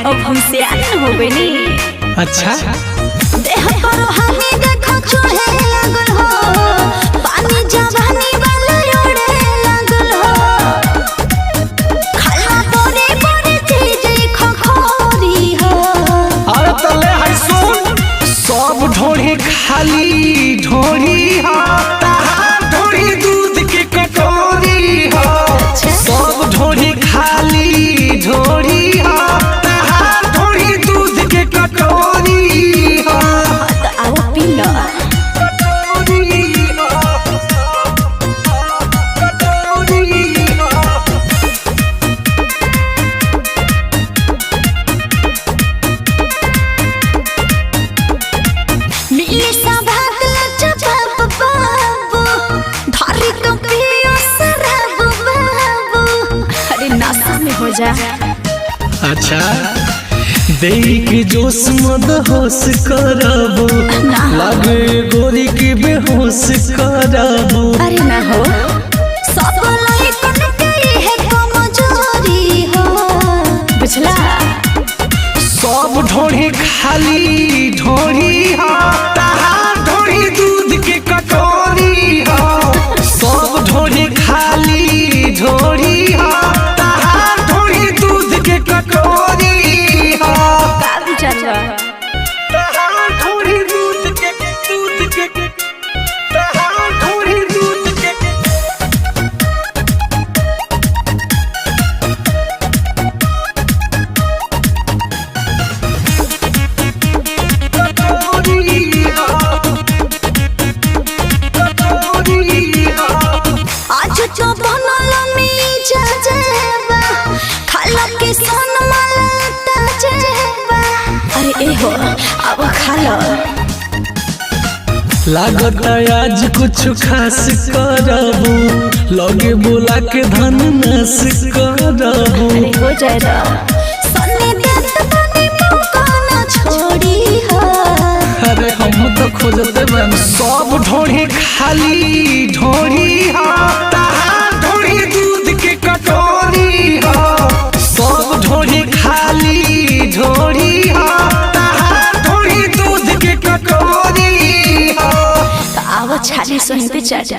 अब हम सियान हो गए नी। अच्छा देह पर हनी देखो चोहे लागल हो, पानी जवानी वाला रोड़े लागल हो, खाला बोरे बोरे चीज खखोरी हो। अरे तले है सुन, सब ढोरी खाली ढोरी हो, तहार ढोरी दूध के कटोरी हो। सब ढोरी खाली ढोरी हो, तहार ढोरी दूध के कटोरी हो। तो आओ पी लो। मिली सभात लचबाब बाबू, धारी तो पियो शराब बाबू। अरे नशा में हो जा। अच्छा देई के जोश मद होश करबो, लागे गोरी की बेहोश करबो। अरे ना हो, सब लाइकन के है कमजोरी हो, बुझला। सब ढोरी खाली ढोरी हो, तहार ढोरी दूध के कटोरी हो। सब ढोरी खाली ढोरी हो, तहार ढोरी दूध के कटोरी हो। का विचार बा? तहार ढोरी दूध के तहार ढोरी दूध के आज तो बनल मीजा जेबा, खाला के सोन मलता जेबा। अरे ए हो, अब खा लो। लागत आज कुछ खास करबू, लगे बोला के धन नस करबू। अरे हो जाएगा, सन्नी देत बनी मौका ना छोड़ी हो। अरे हम तो खोजते बन। सब ढोरी खाली ढोरी हो, तहार ढोरी दूध के कटोरी हो। सब ढोरी खाली ढोरी हो, तहार ढोरी दूध के कटोरी हो। तो आओ छाली सोन पे चढ़ जा।